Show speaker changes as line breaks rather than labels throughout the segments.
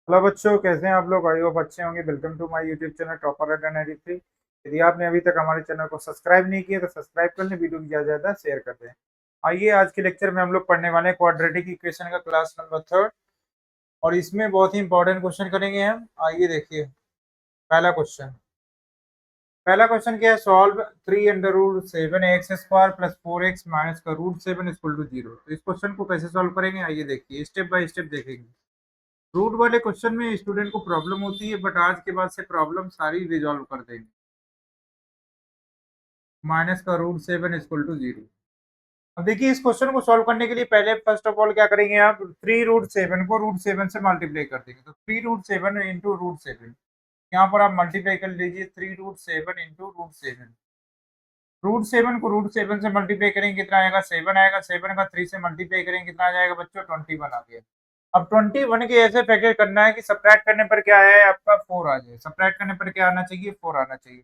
Hello बच्चों, कैसे हैं आप लोग? आई होप अच्छे होंगे। Welcome to my YouTube channel Topper Adda 93। यदि आपने अभी तक हमारे चैनल को सब्सक्राइब नहीं किया तो सब्सक्राइब कर लें, वीडियो को ज़्यादा से ज़्यादा शेयर कर दें। आइए, आज के लेक्चर में हम लोग पढ़ने वाले हैं क्वाड्रेटिक इक्वेशन का क्लास नंबर 3, और इसमें बहुत ही इंपॉर्टेंट क्वेश्चन करेंगे हम। आइए देखिए, पहला क्वेश्चन क्या है? सॉल्व 3√7x² + 4x माइनस का √7 इक्वल टू 0। तो इस क्वेश्चन को कैसे सॉल्व करेंगे, आइए देखिए, स्टेप बाय स्टेप देखेंगे। रूट वाले क्वेश्चन में स्टूडेंट को प्रॉब्लम होती है, बट आज के बाद से प्रॉब्लम सारी रिजॉल्व कर देंगे। माइनस का √7 इक्वल टू 0। अब देखिए, इस क्वेश्चन को सॉल्व करने के लिए पहले फर्स्ट ऑफ ऑल क्या करेंगे, आप 3√7 को √7 से मल्टीप्लाई कर देंगे। तो 3√7 इंटू √7, यहाँ पर आप मल्टीप्लाई कर लीजिए। 3√7 इंटू √7, √7 को √7 से मल्टीप्लाई करेंगे, कितना आएगा? 7 आएगा। 7 का 3 से मल्टीप्लाई करेंगे, कितना आ जाएगा बच्चों? 21 आ गया। अब 21 के ऐसे फैक्टर करना है कि सब्ट्रैक्ट करने पर क्या है आपका? 4 आ जाए। सब्ट्रैक्ट करने पर क्या आना चाहिए? 4 आना चाहिए।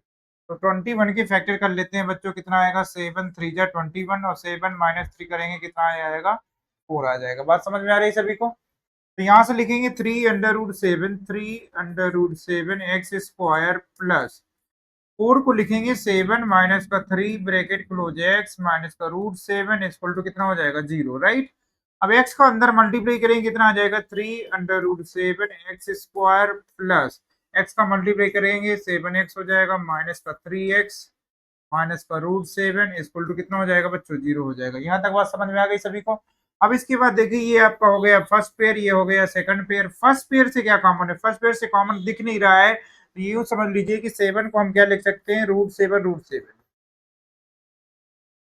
तो 21 के फैक्टर कर लेते हैं बच्चों, कितना आएगा? 7 3 जा 21, और 7 माइनस 3 करेंगे, कितना आ जाएगा? 4 आ जाएगा। बात समझ में आ रही है सभी को? तो यहाँ से लिखेंगे 3√7 एक्स स्क्वायर प्लस 4 को लिखेंगे 7 माइनस का 3 ब्रैकेट क्लोज एक्स माइनस का √7 इक्वल टू कितना हो जाएगा? 0, राइट। अब एक्स को अंदर मल्टीप्लाई करेंगे, कितना आ जाएगा? 3√7 एक्स स्क्वायर प्लस एक्स का मल्टीप्लाई करेंगे 7x हो जाएगा, माइनस का 3x माइनस का √7 इक्वल टू कितना हो जाएगा बच्चों? 0 हो जाएगा। यहाँ तक बात समझ में आ गई सभी को? अब इसके बाद देखिए, ये आपका हो गया फर्स्ट पेयर, ये हो गया सेकंड पेयर। फर्स्ट पेयर से क्या कॉमन है? फर्स्ट पेयर से कॉमन दिख नहीं रहा है, तो यूं समझ लीजिए कि 7 को हम क्या लिख सकते हैं? √7।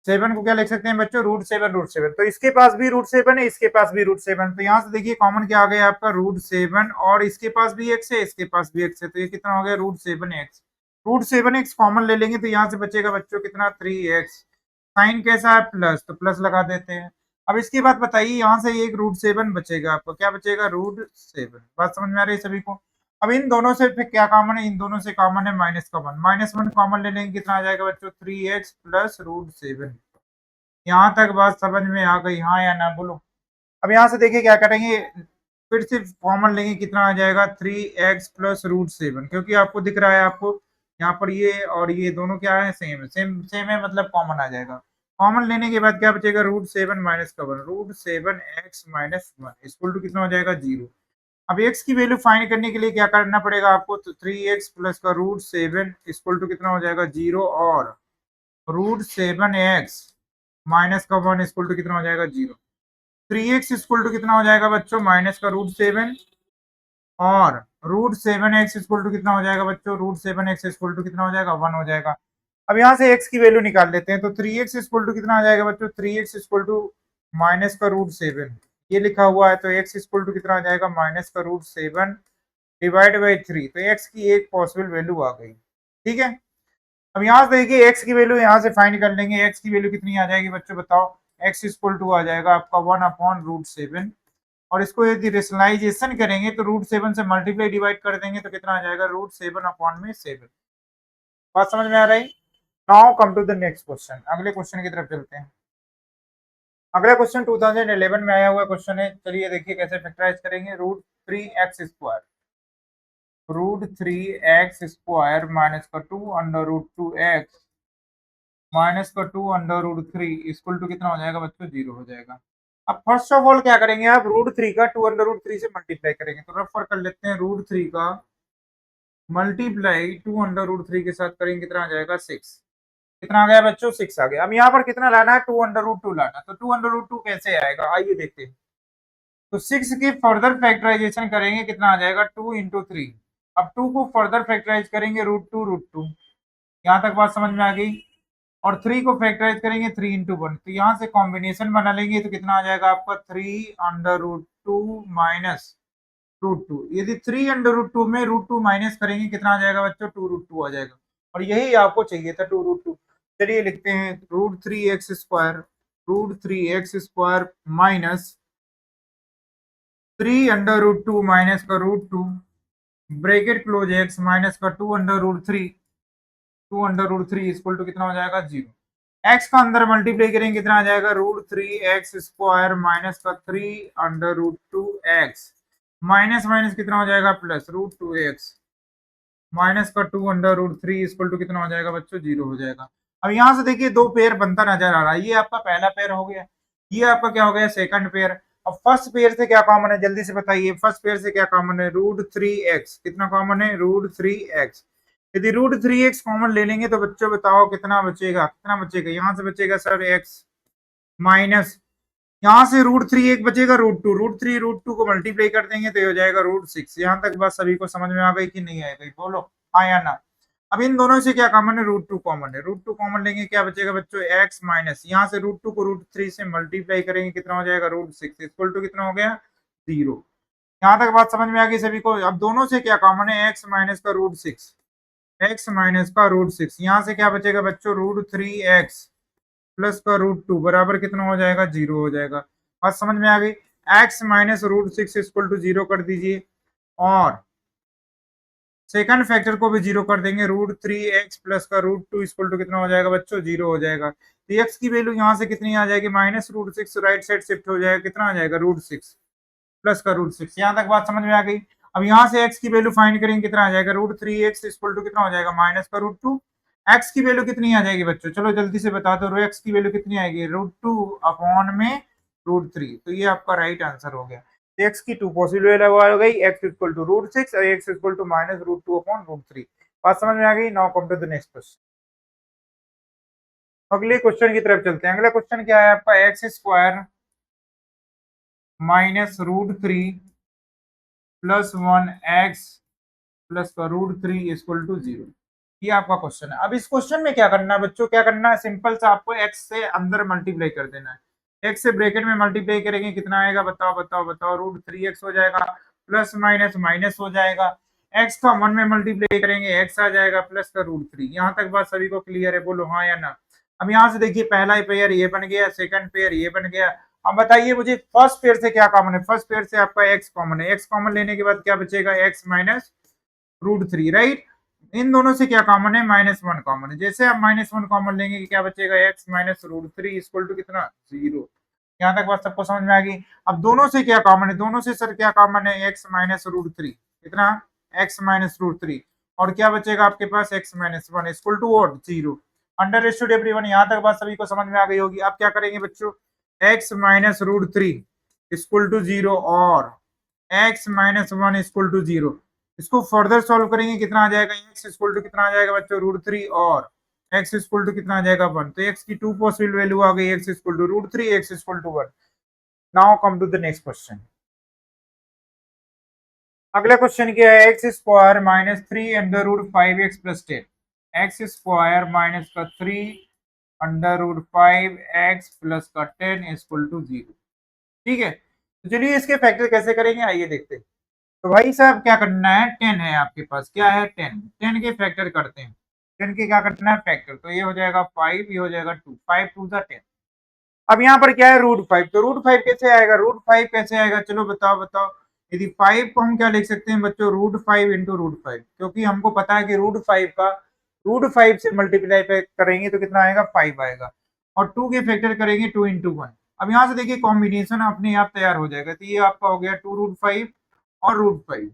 7 को क्या लिख सकते हैं बच्चों? √7। तो इसके पास भी √7 है, इसके पास भी √7। तो यहाँ से देखिए कॉमन क्या आ गया आपका? √7, और इसके पास भी x है, इसके पास भी x है, तो ये कितना हो गया? √7x। √7x कॉमन ले लेंगे, तो यहाँ से बचेगा बच्चों कितना? 3x। साइन कैसा है? प्लस, तो प्लस लगा देते हैं। अब इसके बाद बताइए, यहाँ से एक √7 बचेगा, आपको क्या बचेगा? √7। बात समझ में आ रही है सभी को? अब इन दोनों से फिर क्या कॉमन है? इन दोनों से कॉमन है -1। -1 कॉमन ले लेंगे, कितना आ जाएगा बच्चों? 3x plus √7। यहाँ तक बात समझ में आ गई, हाँ या ना बोलो? अब यहाँ से देखिए क्या करेंगे, फिर से कॉमन लेंगे, कितना आ जाएगा? 3x प्लस √7, क्योंकि आपको दिख रहा है, आपको यहाँ पर ये और ये दोनों क्या है? सेम है। सेम सेम है मतलब कॉमन आ जाएगा। कॉमन लेने के बाद क्या बचेगा? √7 माइनस का 1, √7x-1 इक्वल टू कितना हो जाएगा? 0। अब x की वैल्यू फाइंड करने के लिए क्या करना पड़ेगा आपको? तो 3x प्लस का √7 इक्वल टू कितना हो जाएगा? 0, और √7x माइनस का 1 इक्वल टू कितना हो जाएगा? 0। 3x इक्वल टू कितना हो जाएगा बच्चों? माइनस का √7, और √7x इक्वल टू कितना हो जाएगा बच्चों? √7x इक्वल टू कितना हो जाएगा? 1 हो जाएगा। अब यहाँ से x की वैल्यू निकाल लेते हैं, तो 3x इक्वल टू कितना आ जाएगा बच्चों? 3x इक्वल टू माइनस का √7, ये लिखा हुआ है, तो x इक्वल टू कितना आ जाएगा? माइनस का √7 डिवाइड बाई 3। तो x की एक पॉसिबल वैल्यू आ गई, ठीक है। अब यहाँ से देखिए, x की वैल्यू यहाँ से फाइंड कर लेंगे। x की वैल्यू कितनी आ जाएगी बच्चों, बताओ? x इक्वल टू आ जाएगा आपका 1/√7, और इसको यदि रेशनलाइजेशन करेंगे तो √7 से मल्टीप्लाई डिवाइड कर देंगे, तो कितना आ जाएगा? √7/7। बात समझ में आ रही? Now come to the next question, अगले क्वेश्चन की तरफ चलते हैं। अगला क्वेश्चन 2011 में आया हुआ क्वेश्चन है। चलिए देखिए कैसे फैक्टराइज करेंगे। √3x² √3x² माइनस का 2√2x माइनस का 2√3 इक्वल टू कितना हो जाएगा बच्चों? 0 हो जाएगा। अब फर्स्ट ऑफ ऑल क्या करेंगे आप? √3 का 2√3 से मल्टीप्लाई करेंगे, तो रेफर कर लेते हैं। √3 का मल्टीप्लाई 2√3 के साथ करेंगे, कितना आ जाएगा? 6। कितना आ गया बच्चों? 6 आ गया। अब यहाँ पर कितना लाना है? 2√2 लाना। तो 2√2 कैसे आएगा, आइए देखते हैं। तो 6 की फर्दर फैक्टराइजेशन करेंगे, कितना आ जाएगा? 2 × 3। अब 2 को फर्दर फैक्टराइज करेंगे, √2 यहाँ तक बात समझ में आ गई। और 3 को फैक्टराइज करेंगे 3 × 1, तो यहाँ से कॉम्बिनेशन बना लेंगे, तो कितना आ जाएगा आपका? 3√2 माइनस √2। यदि 3√2 में √2 माइनस करेंगे, कितना आ जाएगा बच्चों? 2√2 आ जाएगा। और यही आपको चाहिए था, 2√2। चलिए लिखते हैं, √3x² माइनस 3√2 माइनस का √2 ब्रैकेट क्लोज एक्स माइनस का 2√3 इक्वल टू कितना हो जाएगा? 0। एक्स का अंदर मल्टीप्लाई करेंगे, कितना आ जाएगा? √3x² माइनस का 3√2x माइनस माइनस कितना हो जाएगा प्लस, √2x माइनस का 2√3 इक्वल टू कितना हो जाएगा बच्चों, 0 हो जाएगा। अब यहाँ से देखिए दो पेयर बनता नजर आ रहा है, ये आपका पहला पेयर हो गया, ये आपका क्या हो गया सेकंड पेयर। अब फर्स्ट पेयर से क्या कॉमन है जल्दी से बताइए, फर्स्ट पेयर से क्या कॉमन है, √3x, कितना कॉमन है, √3x। यदि √3x कॉमन ले लेंगे तो बच्चों बताओ कितना बचेगा, कितना बचेगा, यहाँ से बचेगा सर x माइनस, यहाँ से √3 एक बचेगा, √2 को मल्टीप्लाई कर देंगे तो ये हो जाएगा √6। यहाँ तक बात सभी को समझ में आ गई कि नहीं आ गई, बोलो हाँ या ना। अब इन दोनों से क्या कॉमन है, √2 कॉमन है, √2 कॉमन लेंगे क्या बचेगा बच्चों, x माइनस, यहाँ से √2 को √3 से मल्टीप्लाई करेंगे कितना हो जाएगा, √6 इक्वल टू कितना हो गया, 0। यहाँ तक बात समझ में आ गई सभी को। अब दोनों से क्या कॉमन है, x माइनस का √6, x माइनस का √6, यहाँ से क्या बचेगा बच्चों, √3x प्लस का √2 बराबर कितना हो जाएगा, 0 हो जाएगा। बात समझ में आ गई। x माइनस √6 इक्वल टू 0 कर दीजिए, और सेकंड फैक्टर को भी 0 कर देंगे, √3x प्लस का √2 इक्वल टू कितना हो जाएगा बच्चों, 0 हो जाएगा। तो x की वैल्यू यहाँ से कितनी आ जाएगी, माइनस √6 राइट साइड शिफ्ट हो जाएगा, कितना आ जाएगा, √6 प्लस का √6। यहाँ तक बात समझ में आ गई। अब यहाँ से x की वैल्यू फाइंड करेंगे कितना आ जाएगा, √3x इक्वल टू कितना हो जाएगा, माइनस का √2। x की वैल्यू कितनी आ जाएगी बच्चों, चलो जल्दी से बता दो, x की वैल्यू कितनी आएगी, √2 अपॉन में √3। तो ये आपका राइट आंसर हो गया। x की टू पॉसिबल वैल्यू आ गई, x इक्वल टू √6 और x equal to minus √2 upon √3। बात समझ में आ गई। Now come to the next question. अगले क्वेश्चन की तरफ चलते हैं। अगला क्वेश्चन क्या है आपका, x square minus √3 plus 1x plus का √3 इक्वल टू 0। ये आपका क्वेश्चन है। अब इस क्वेश्चन में क्या करना है बच्चों, क्या करना है, सिंपल सा आपको x से अंदर मल्टीप्लाई कर देना है। x से ब्रैकेट में मल्टीप्लाई करेंगे कितना आएगा, बताओ बताओ बताओ, √3x हो जाएगा, प्लस माइनस माइनस हो जाएगा, x का 1 में मल्टीप्लाई करेंगे x आ जाएगा, प्लस का √3। यहाँ तक बात सभी को क्लियर है, बोलो हाँ या ना। अब यहाँ से देखिए पहला पेयर ये बन गया, सेकंड पेयर ये बन गया। अब बताइए मुझे फर्स्ट पेयर से क्या कॉमन है, फर्स्ट पेयर से आपका x कॉमन है, x कॉमन लेने के बाद क्या बचेगा, x माइनस √3 राइट। इन दोनों से क्या कॉमन है, -1 कॉमन है। जैसे आप -1 कॉमन लेंगे क्या बचेगा, x माइनस √3 इक्वल टू कितना, 0। यहाँ तक बात सबको समझ में आ गई। अब दोनों से क्या कॉमन है, दोनों से सर क्या कॉमन है, x माइनस √3 कितना, x माइनस √3, और क्या बचेगा आपके पास, x माइनस 1 इक्वल टू और 0। Understood everyone. यहाँ तक बात सभी को समझ में आ गई होगी। अब क्या करेंगे बच्चों, x माइनस √3 इक्वल टू 0 और x माइनस 1 इक्वल टू 0। इसको फर्दर सॉल्व करेंगे कितना आ जाएगा, x इक्वल टू कितना आ जाएगा बच्चों, √3 और x इक्वल टू कितना आ जाएगा, 1। तो x की टू पॉसिबल वैल्यू आ गई, x equal to √3, x equal to 1। Now come to the next question. अगला क्वेश्चन क्या है, x square minus 3√5x plus 10, x square minus का 3√5x प्लस का 10 इक्वल टू 0। ठीक है, तो चलिए इसके फैक्टर कैसे करेंगे, आइए देखते हैं। तो भाई साहब क्या करना है, 10 है आपके पास, क्या है 10, 10 के फैक्टर करते हैं। 10 के क्या करना है फैक्टर, तो ये हो जाएगा 5, ये हो जाएगा 2, 5 2 10। अब यहाँ पर क्या है √5, तो √5 कैसे आएगा, √5 कैसे आएगा, चलो बताओ बताओ। यदि 5 को हम क्या लिख सकते हैं बच्चों, √5 इंटू √5, क्योंकि हमको पता है कि √5 का √5 से मल्टीप्लाई करेंगे तो कितना आएगा, 5 आएगा, और 2 के फैक्टर करेंगे 2 इंटू 1। अब यहाँ से देखिए कॉम्बिनेशन अपने आप तैयार हो जाएगा, तो ये आपका हो गया 2√5 और √5।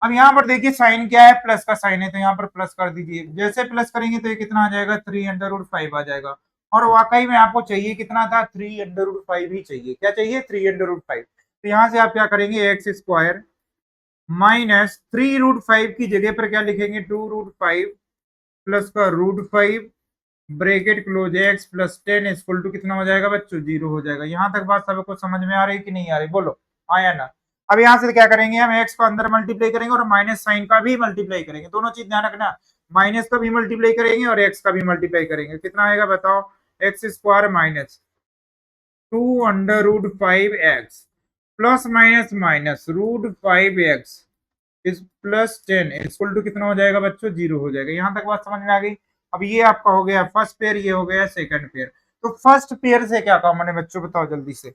अब यहाँ पर देखिए साइन क्या है, प्लस का साइन है, तो यहाँ पर प्लस कर दीजिए। जैसे प्लस करेंगे तो ये कितना आ जाएगा, 3√5 आ जाएगा। और वाकई में आपको चाहिए कितना था, 3√5 ही चाहिए। क्या चाहिए, 3√5। तो यहाँ से आप क्या करेंगे, एक्स स्क्वायर माइनस 3√5 की जगह पर क्या लिखेंगे, 2√5 प्लस का √5 bracket close, x plus 10 equal to कितना हो जाएगा बच्चों, 0 हो जाएगा। यहाँ तक बात सबको समझ में आ रही कि नहीं आ रही, बोलो हाँ या ना। अब यहाँ से क्या करेंगे, हम एक्स को अंदर मल्टीप्लाई करेंगे और माइनस साइन का भी मल्टीप्लाई करेंगे, दोनों चीज ध्यान रखना, माइनस का भी मल्टीप्लाई करेंगे और एक्स का भी मल्टीप्लाई करेंगे। कितना आएगा बताओ, x square minus 2√5x plus minus minus √5x इस प्लस 10 इक्वल टू कितना हो जाएगा बच्चों, 0 हो जाएगा। यहाँ तक बात समझ में आ गई। अब ये आपका हो गया फर्स्ट पेयर, ये हो गया सेकंड पेयर। तो फर्स्ट पेयर से क्या कॉमन है बच्चों, बताओ जल्दी से।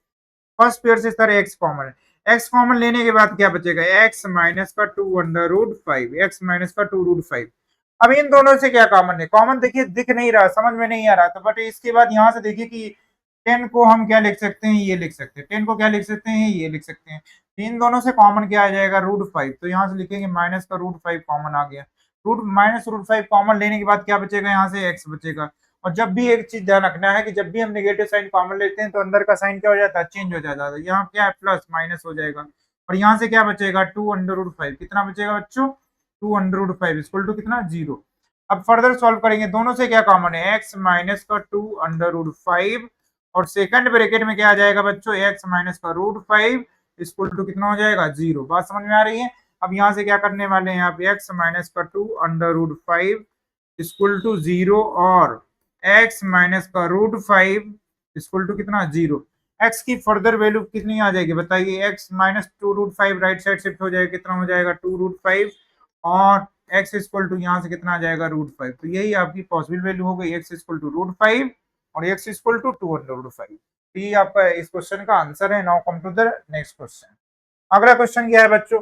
फर्स्ट पेयर से सर एक्स कॉमन है, एक्स कॉमन लेने के बाद क्या बचेगा, एक्स माइनस का 2√5, एक्स माइनस का 2√5। अब इन दोनों से क्या कॉमन है, कॉमन देखिए दिख नहीं रहा, समझ में नहीं आ रहा, तो बट इसके बाद यहाँ से देखिए कि 10 को हम क्या लिख सकते हैं, ये लिख सकते हैं, 10 को क्या लिख सकते हैं, ये लिख सकते हैं। तो इन दोनों से कॉमन क्या आ जाएगा, √5। तो यहाँ से लिखेंगे माइनस का √5 कॉमन आ गया। -√5 कॉमन लेने के बाद क्या बचेगा, यहाँ से x बचेगा। और जब भी एक चीज ध्यान रखना है कि जब भी हम नेगेटिव साइन कॉमन लेते हैं तो अंदर का साइन क्या हो जाता है, चेंज हो जाता है। यहाँ क्या है, प्लस माइनस हो जाएगा। और यहाँ से क्या बचेगा, 2√5। कितना बचेगा बच्चों, 2√5 इक्वल टू कितना, 0। अब फर्दर सॉल्व करेंगे, दोनों से क्या कॉमन है, x माइनस का 2√5 और सेकंड ब्रैकेट में क्या आ जाएगा बच्चों, x माइनस का √5 इक्वल टू कितना हो जाएगा, 0। बात समझ में आ रही है। अब यहाँ से क्या करने वाले हैं आप, x माइनस का 2√5 इक्वल टू 0 और x माइनस का √5 इक्वल टू कितना, 0। x की फर्दर वैल्यू कितनी आ जाएगी बताइए, x minus 2√5 right side shift हो जाएगा, कितना हो जाएगा 2√5 और x इक्वल टू यहाँ से कितना आ जाएगा, √5। तो यही आपकी पॉसिबल वैल्यू हो गई, x इक्वल टू √5 और x इक्वल टू 2√5। तो ये आपका इस क्वेश्चन का आंसर है। Now come to the next question. अगला क्वेश्चन क्या है बच्चों,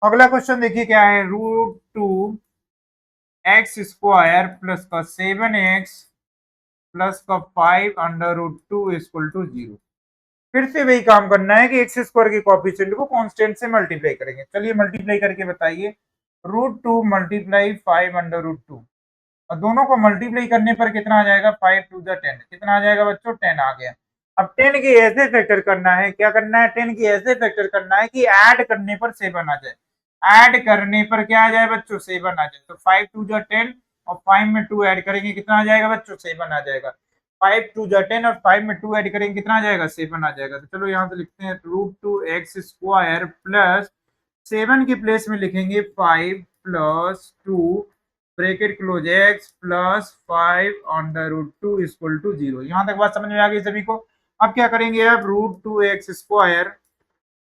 अगला क्वेश्चन देखिए क्या है, √2x² प्लस का 7x प्लस का 5√2 इक्वल टू 0। फिर से वही काम करना है कि एक्स स्क्वायर के कोएफिशिएंट को कांस्टेंट से मल्टीप्लाई करेंगे। चलिए मल्टीप्लाई करके बताइए, √2 मल्टीप्लाई 5√2 और दोनों को मल्टीप्लाई करने पर कितना आ जाएगा, 5 टू द 10। कितना आ जाएगा बच्चों, 10 आ गया। अब 10 की ऐसे फैक्टर करना है, क्या करना है, 10 की ऐसे फैक्टर करना है कि ऐड करने पर 7 आ जाए। ऐड करने पर क्या आ जाए बच्चों, 7 आ जाए। तो 5 टू द 10 और 5 में 2 ऐड करेंगे, कितना आ जाएगा बच्चों, 7 आ जाएगा। 5 टू द 10 और 5 में 2 ऐड करेंगे, कितना आ जाएगा, 7 आ जाएगा। तो चलो यहाँ से लिखते हैं √2x² प्लस 7 के प्लेस में लिखेंगे 5 plus 2 bracket close x plus 5√2 equal to 0। यहाँ तक बात समझ में आ गई सभी को। अब क्या करेंगे, अब √2x²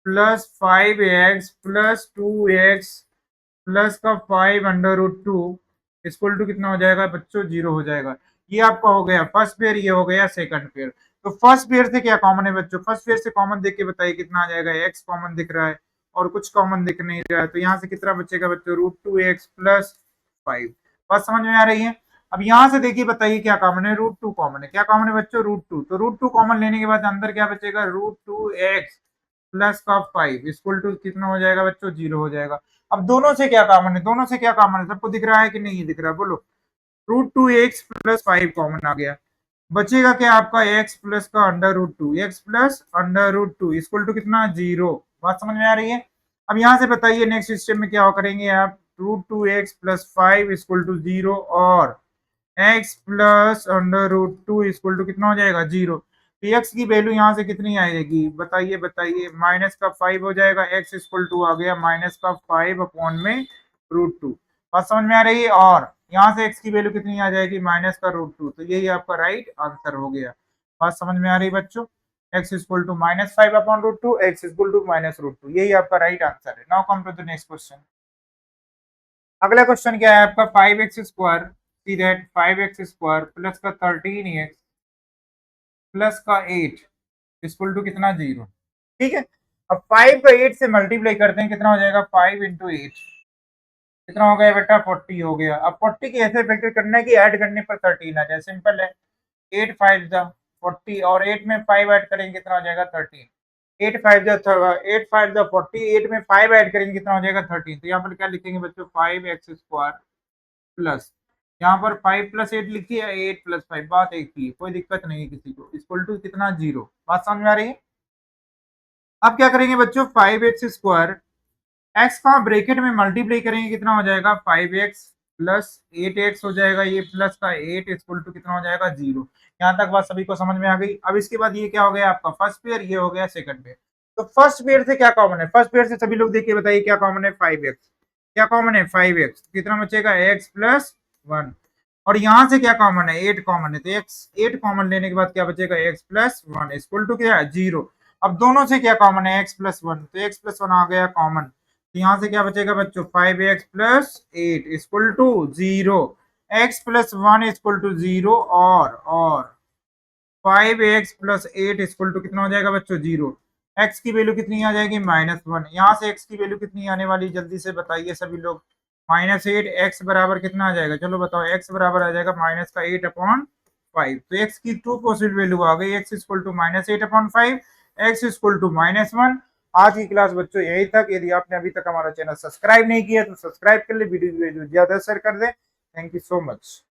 plus 5x plus 2x plus का 5√2 इक्वल टू कितना हो जाएगा बच्चों, 0 हो जाएगा। ये आपका हो गया फर्स्ट पेयर, ये हो गया सेकंड पेयर। तो फर्स्ट पेयर से क्या कॉमन है बच्चों, फर्स्ट पेयर से कॉमन देख के बताइए कितना आ जाएगा, x कॉमन दिख रहा है और कुछ कॉमन दिख नहीं रहा है। तो यहाँ से कितना बचेगा बच्चों, √2x प्लस 5। बात समझ में आ रही है। अब यहाँ से देखिए बताइए क्या कॉमन है, √2 कॉमन है। क्या कॉमन है बच्चों, √2। तो √2 कॉमन लेने के बाद अंदर क्या बचेगा, √2x प्लस का 5 इक्वल टू कितना हो जाएगा बच्चों, 0 हो जाएगा। अब दोनों से क्या कॉमन है, दोनों से क्या कॉमन है, सबको दिख रहा है कि नहीं दिख रहा, बोलो। √2x प्लस 5 कॉमन आ गया, बचेगा क्या आपका, x प्लस का √2, x प्लस √2 इक्वल टू कितना, 0। बात समझ में आ रही है। अब यहाँ से बताइए नेक्स्ट स्टेप में क्या करेंगे आप, √2x प्लस 5 इक्वल टू 0 और x प्लस √2 इक्वल टू कितना हो जाएगा, 0। तो x की वैल्यू यहाँ से कितनी आएगी बताइए, बताइए माइनस का 5 हो जाएगा, x इक्वल टू आ गया माइनस का 5 अपॉन में √2। बात समझ में आ रही है। और यहाँ से x की वैल्यू कितनी आ जाएगी, माइनस का √2। तो यही आपका राइट आंसर हो गया। बात समझ में आ रही है बच्चों, x equal to -5 upon √2, x equal to -√2, यही आपका राइट आंसर है। Now come to the next question. अगला क्वेश्चन क्या है आपका, 5x² see that 5x² plus का 13x प्लस का 8 इक्वल टू कितना, 0। ठीक है। अब 5 को 8 से मल्टीप्लाई करते हैं, कितना हो जाएगा, 5 इंटू 8 कितना हो गया बेटा, 40 हो गया। अब 40 की ऐसे फैक्टर करना है कि ऐड करने पर 13 आ जाए, सिंपल है। 8 5 जा 40 और 8 में 5 ऐड करेंगे, कितना हो जाएगा, 13। 8 5 जा 40, 8 में 5 ऐड करेंगे, कितना हो जाएगा, 13। तो यहाँ पर क्या लिखेंगे बच्चों, 5x² प्लस, यहाँ पर 5 प्लस 8 लिखिए, 8 प्लस 5, बात एक ही है, कोई दिक्कत नहीं है किसी को। इक्वल टू कितना, 0। बात समझ में आ रही है। अब क्या करेंगे बच्चों, 5x² x का ब्रैकेट में मल्टीप्लाई करेंगे, कितना हो जाएगा, 5x प्लस 8x हो जाएगा, ये प्लस का 8 इक्वल टू कितना हो जाएगा, 0। यहाँ तक बात सभी को समझ में आ गई। अब इसके बाद ये क्या हो गया आपका फर्स्ट पेयर, ये हो गया सेकंड पेयर। तो फर्स्ट पेयर से क्या कॉमन है, फर्स्ट पेयर से सभी लोग देखिए बताइए क्या कॉमन है, 5x। क्या कॉमन है, 5x। कितना बचेगा, x प्लस 1। और यहाँ से क्या कॉमन है, 8 कॉमन है। तो x 8 कॉमन लेने के बाद क्या बचेगा, x प्लस 1 इक्वल टू क्या है, 0। अब दोनों से क्या कॉमन है, x प्लस 1। तो x प्लस 1 आ गया कॉमन। तो यहाँ से क्या बचेगा बच्चों, 5x plus 8 equal to 0। x plus 1 equal to 0 और 5x प्लस 8 इक्वल टू कितना हो जाएगा बच्चों, 0। x की वैल्यू कितनी आ जाएगी, -1। यहाँ से x की वैल्यू कितनी आने वाली, जल्दी से बताइए सभी लोग। -8 x बराबर कितना आ जाएगा, चलो बताओ, x बराबर आ जाएगा माइनस का 8 अपॉन 5। तो x की टू पॉसिबल वैल्यू आ गई, x equal to -8/5, x equal to -1। आज की क्लास बच्चों यही तक। यदि आपने अभी तक हमारा चैनल सब्सक्राइब नहीं किया तो सब्सक्राइब कर ले, वीडियो ज्यादा शेयर कर दे। Thank you so much.